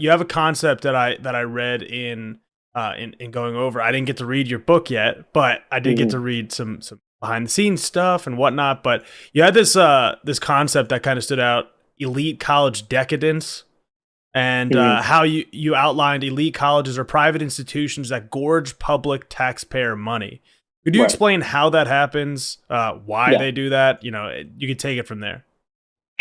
you have a concept that I read in going over. I didn't get to read your book yet, but I did get Mhm. to read some behind the scenes stuff and whatnot. But you had this concept that kind of stood out: elite college decadence, and Mhm. how you outlined elite colleges are private institutions that gorge public taxpayer money. Could you Right. explain how that happens? Why Yeah. they do that? You could take it from there.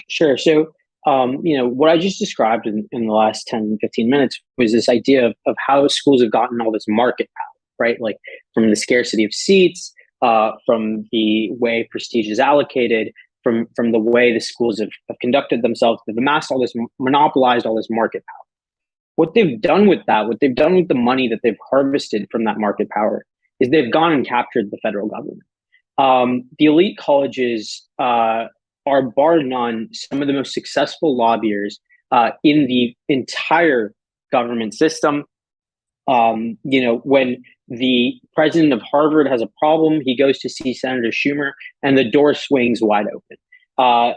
Sure. So, what I just described in the last 10, 15 minutes was this idea of how schools have gotten all this market power, right? Like from the scarcity of seats, from the way prestige is allocated, from the way the schools have conducted themselves, they've amassed all this, monopolized all this market power. What they've done with that, what they've done with the money that they've harvested from that market power, is they've gone and captured the federal government. The elite colleges are, bar none, some of the most successful lobbyers in the entire government system. When the president of Harvard has a problem, he goes to see Senator Schumer, and the door swings wide open. Uh,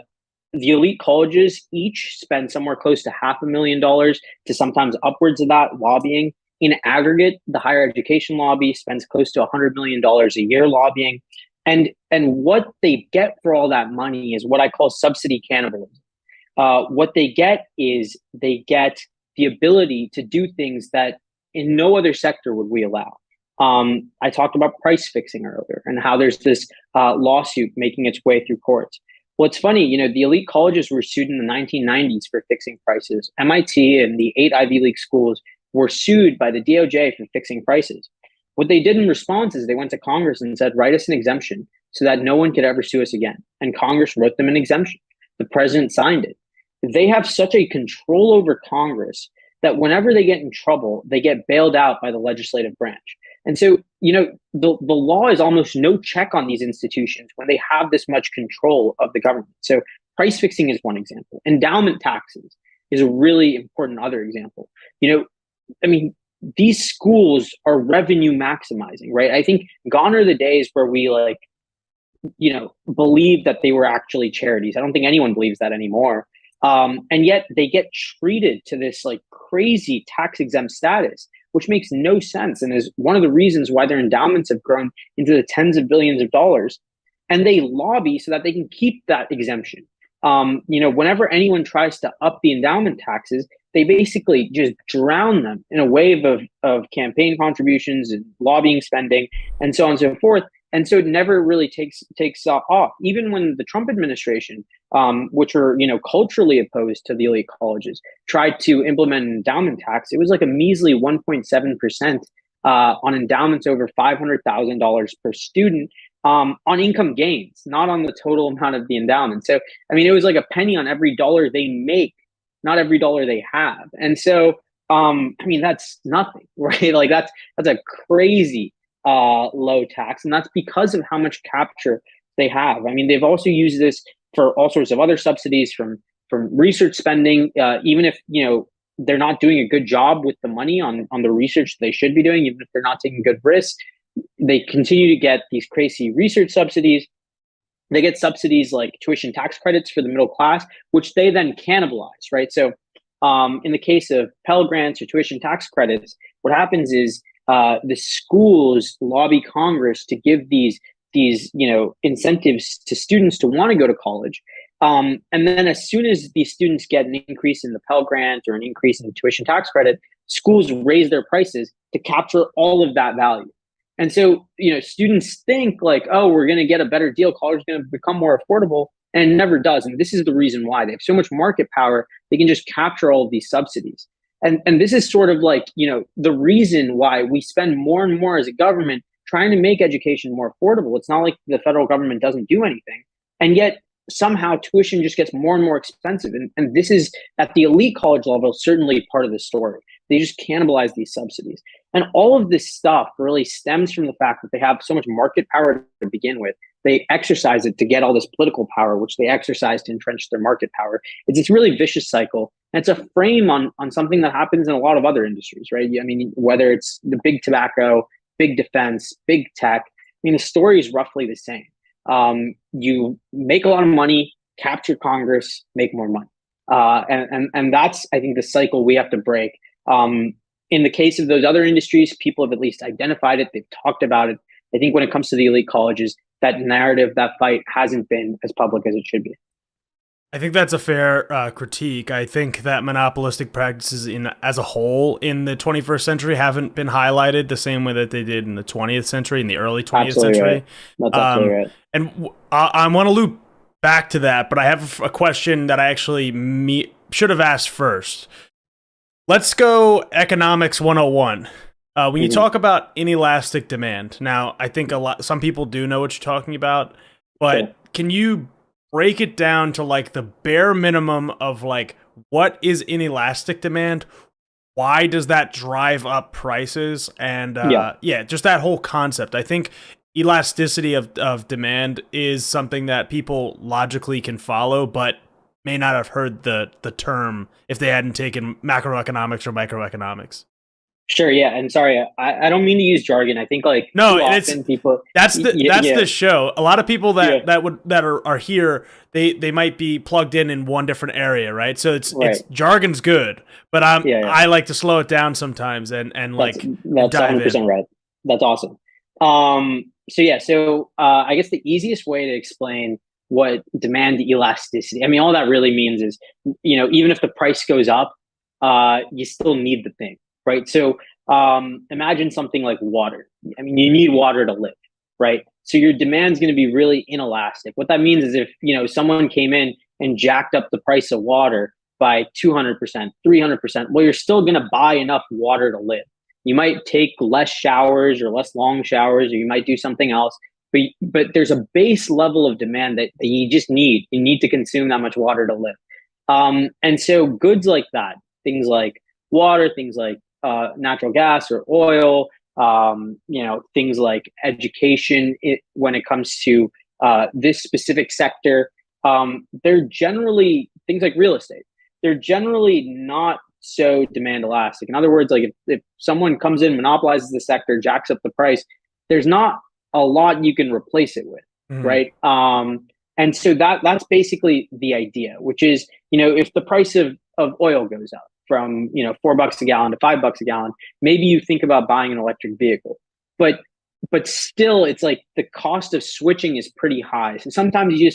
the elite colleges each spend somewhere close to $500,000 to sometimes upwards of that lobbying. In aggregate, the higher education lobby spends close to $100 million a year lobbying. And what they get for all that money is what I call subsidy cannibalism. What they get is they get the ability to do things that in no other sector would we allow. I talked about price fixing earlier and how there's this lawsuit making its way through courts. Well, it's funny, the elite colleges were sued in the 1990s for fixing prices. MIT and the 8 Ivy League schools were sued by the DOJ for fixing prices. What they did in response is they went to Congress and said, write us an exemption so that no one could ever sue us again. And Congress wrote them an exemption. The president signed it. They have such a control over Congress that whenever they get in trouble, they get bailed out by the legislative branch. And so, the law is almost no check on these institutions when they have this much control of the government. So price fixing is one example. Endowment taxes is a really important other example. I mean, these schools are revenue maximizing, right? I think gone are the days where we believe that they were actually charities. I don't think anyone believes that anymore. And yet they get treated to this like crazy tax exempt status, which makes no sense and is one of the reasons why their endowments have grown into the tens of billions of dollars. And they lobby so that they can keep that exemption. Whenever anyone tries to up the endowment taxes, they basically just drown them in a wave of campaign contributions and lobbying spending and so on and so forth. And so it never really takes off. Even when the Trump administration, which are culturally opposed to the elite colleges, tried to implement an endowment tax, it was like a measly 1.7% on endowments over $500,000 per student, on income gains, not on the total amount of the endowment. So I mean, it was like a penny on every dollar they make, not every dollar they have. And so I mean, that's nothing, right? Like that's a crazy low tax, and that's because of how much capture they have. I mean, they've also used this for all sorts of other subsidies, from research spending, even if they're not doing a good job with the money on the research they should be doing, even if they're not taking good risks. They continue to get these crazy research subsidies. They get subsidies like tuition tax credits for the middle class, which they then cannibalize, right? So, in the case of Pell Grants or tuition tax credits, what happens is the schools lobby Congress to give these incentives to students to want to go to college. And then as soon as these students get an increase in the Pell Grant or an increase in the tuition tax credit, schools raise their prices to capture all of that value. And so, students think like, oh, we're going to get a better deal. College is going to become more affordable. And it never does. And this is the reason why they have so much market power. They can just capture all of these subsidies. And this is sort of like, the reason why we spend more and more as a government trying to make education more affordable. It's not like the federal government doesn't do anything. And yet somehow tuition just gets more and more expensive. And this is at the elite college level, certainly part of the story. They just cannibalize these subsidies. And all of this stuff really stems from the fact that they have so much market power to begin with. They exercise it to get all this political power, which they exercise to entrench their market power. It's this really vicious cycle. And it's a frame on something that happens in a lot of other industries, right? I mean, whether it's the big tobacco, big defense, big tech, I mean, the story is roughly the same. You make a lot of money, capture Congress, make more money. And that's, I think, the cycle we have to break. In the case of those other industries, people have at least identified it. They've talked about it. I think when it comes to the elite colleges, that narrative, that fight hasn't been as public as it should be. I think that's a fair critique. I think that monopolistic practices in as a whole in the 21st century haven't been highlighted the same way that they did in the 20th century, in the early 20th Absolutely century. right. That's absolutely right. And I want to loop back to that, but I have a question that I actually should have asked first. Let's go economics 101. When you talk about inelastic demand, now I think some people do know what you're talking about, but Sure. can you break it down to like the bare minimum of like what is inelastic demand? Why does that drive up prices? And Yeah. yeah, just that whole concept. I think elasticity of demand is something that people logically can follow, but may not have heard the term if they hadn't taken macroeconomics or microeconomics. Sure. Yeah. And sorry, I don't mean to use jargon. I think like No, too and it's often people, that's yeah, the show. A lot of people yeah, that are here, they might be plugged in one different area, right? So it's right. jargon's good, but Yeah. Yeah. I like to slow it down sometimes and That's like and that's dive in. 100% right. That's awesome. So yeah, so I guess the easiest way to explain what demand elasticity, I mean, all that really means is, even if the price goes up, you still need the thing, right? So imagine something like water. I mean, you need water to live, right? So your demand is going to be really inelastic. What that means is if, someone came in and jacked up the price of water by 200%, 300%, well, you're still going to buy enough water to live. You might take less showers or less long showers, or you might do something else. But there's a base level of demand that you just need. You need to consume that much water to live. And so goods like that, things like water, things like natural gas or oil, things like education, when it comes to this specific sector, they're generally things like real estate. They're generally not so demand elastic. In other words, like if someone comes in, monopolizes the sector, jacks up the price, there's not a lot you can replace it with, Mhm. right? And so that's basically the idea, which is, if the price of oil goes up from, $4 a gallon to $5 a gallon, maybe you think about buying an electric vehicle. But still it's like the cost of switching is pretty high. So sometimes you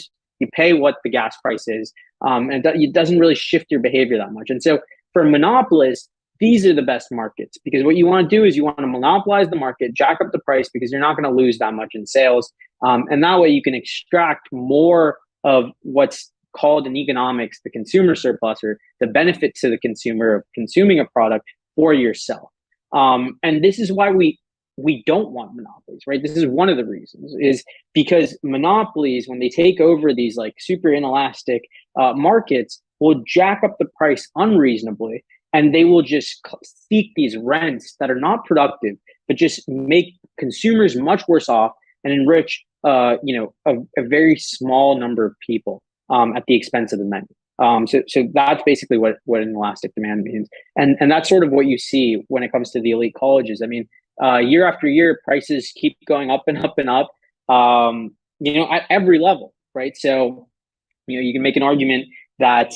pay what the gas price is, and it doesn't really shift your behavior that much. And so for monopolists, these are the best markets, because what you want to do is you want to monopolize the market, jack up the price, because you're not going to lose that much in sales. And that way you can extract more of what's called in economics the consumer surplus, or the benefit to the consumer of consuming a product for yourself. And this is why we don't want monopolies, right? This is one of the reasons, is because monopolies, when they take over these like super inelastic markets, will jack up the price unreasonably, and they will just seek these rents that are not productive, but just make consumers much worse off and enrich, a very small number of people at the expense of the many. So that's basically what inelastic demand means, and that's sort of what you see when it comes to the elite colleges. I mean, year after year, prices keep going up and up and up. At every level, right? So, you can make an argument that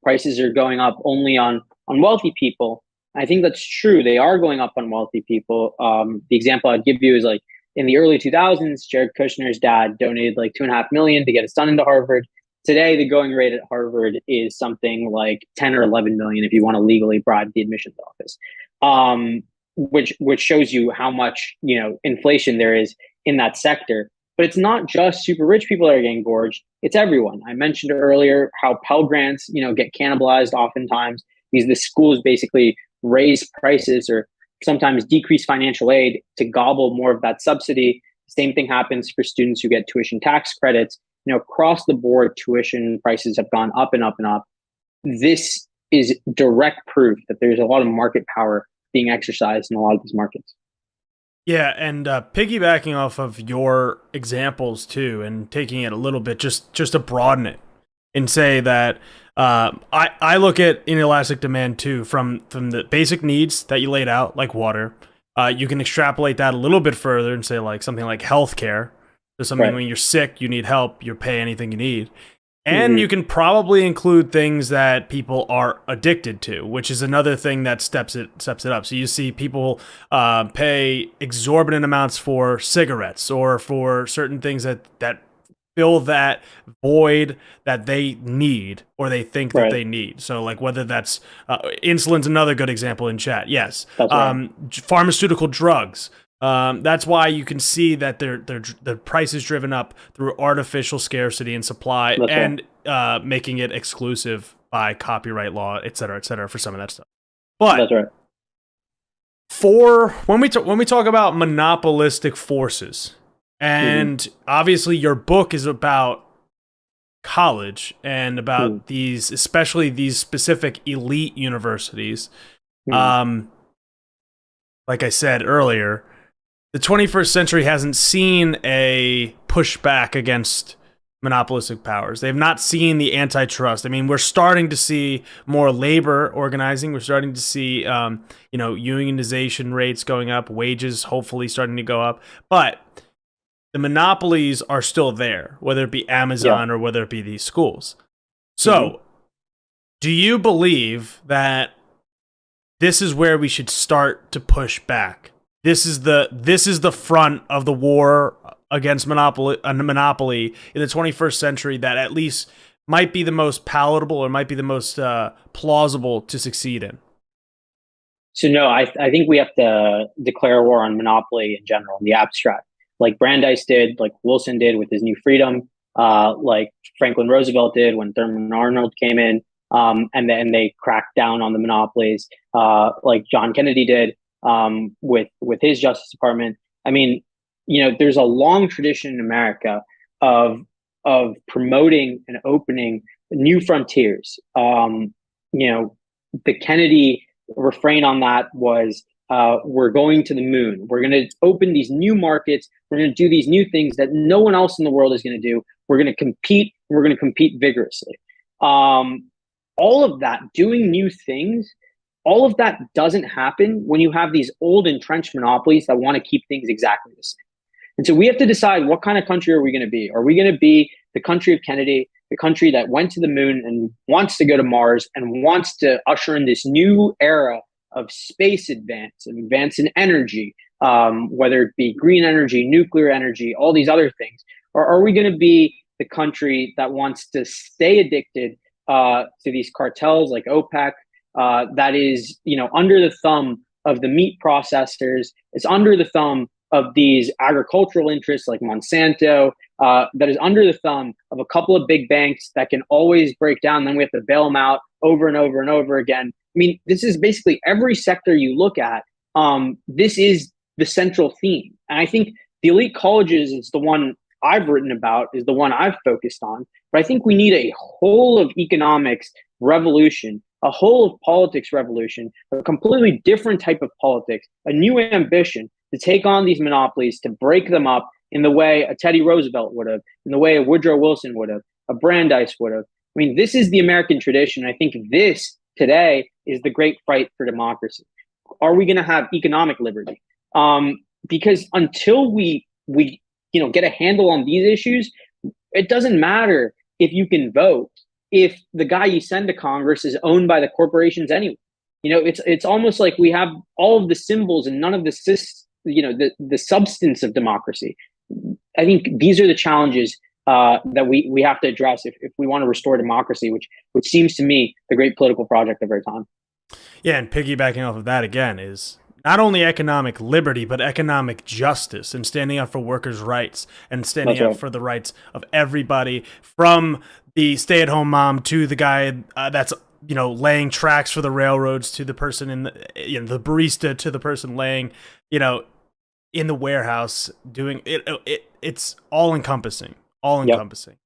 prices are going up only on wealthy people. I think that's true. They are going up on wealthy people. The example I'd give you is like in the early 2000s, Jared Kushner's dad donated like 2.5 million to get his son into Harvard. Today, the going rate at Harvard is something like 10 or 11 million if you want to legally bribe the admissions office, which shows you how much inflation there is in that sector. But it's not just super rich people that are getting gorged. It's everyone. I mentioned earlier how Pell Grants, get cannibalized oftentimes because the schools basically raise prices or sometimes decrease financial aid to gobble more of that subsidy. Same thing happens for students who get tuition tax credits. Across the board, tuition prices have gone up and up and up. This is direct proof that there's a lot of market power being exercised in a lot of these markets. Yeah, and piggybacking off of your examples too, and taking it a little bit, just to broaden it, and say that I look at inelastic demand too from the basic needs that you laid out, like water. You can extrapolate that a little bit further and say like something like healthcare. So something Right. when you're sick, you need help, you pay anything you need. And you can probably include things that people are addicted to, which is another thing that steps it up. So you see people pay exorbitant amounts for cigarettes or for certain things that fill that void that they need or they think that they need. So like whether that's insulin's another good example in chat. Yes, That's right. Pharmaceutical drugs. That's why you can see that the price is driven up through artificial scarcity and supply, That's right. and making it exclusive by copyright law, et cetera, for some of that stuff. But That's right. for when we talk about monopolistic forces, and obviously your book is about college and about these, especially these specific elite universities. Like I said earlier, the 21st century hasn't seen a pushback against monopolistic powers. They've not seen the antitrust. I mean, we're starting to see more labor organizing. We're starting to see, unionization rates going up, wages hopefully starting to go up. But the monopolies are still there, whether it be Amazon or whether it be these schools. So, do you believe that this is where we should start to push back? This is the front of the war against monopoly in the 21st century that at least might be the most palatable or might be the most plausible to succeed in. So no, I think we have to declare war on monopoly in general, in the abstract, like Brandeis did, like Wilson did with his New Freedom, like Franklin Roosevelt did when Thurman Arnold came in, and then they cracked down on the monopolies, like John Kennedy did. With his Justice Department. I mean, there's a long tradition in America of promoting and opening new frontiers. The Kennedy refrain on that was, we're going to the moon. We're going to open these new markets. We're going to do these new things that no one else in the world is going to do. We're going to compete. We're going to compete vigorously. All of that, doing new things, all of that doesn't happen when you have these old entrenched monopolies that want to keep things exactly the same. And so we have to decide, what kind of country are we going to be? Are we going to be the country of Kennedy, the country that went to the moon and wants to go to Mars and wants to usher in this new era of space advance in energy, whether it be green energy, nuclear energy, all these other things? Or are we going to be the country that wants to stay addicted to these cartels like OPEC, that is, under the thumb of the meat processors, it's under the thumb of these agricultural interests like Monsanto, that is under the thumb of a couple of big banks that can always break down, then we have to bail them out over and over and over again. I mean, this is basically every sector you look at. This is the central theme. And I think the elite colleges is the one I've written about, is the one I've focused on. But I think we need a whole of economics revolution, a whole of politics revolution, a completely different type of politics, a new ambition to take on these monopolies, to break them up in the way a Teddy Roosevelt would have, in the way a Woodrow Wilson would have, a Brandeis would have. I mean, this is the American tradition. I think this today is the great fight for democracy. Are we going to have economic liberty? Because until we get a handle on these issues, it doesn't matter if you can vote if the guy you send to Congress is owned by the corporations anyway. It's almost like we have all of the symbols and none of the substance of democracy. I think these are the challenges that we have to address if we want to restore democracy, which seems to me the great political project of our time. Yeah, and piggybacking off of that again is not only economic liberty, but economic justice and standing up for workers' rights and standing up for the rights of everybody, from the stay-at-home mom to the guy that's laying tracks for the railroads, to the person in the barista, to the person laying in the warehouse doing it. It's all encompassing. All encompassing.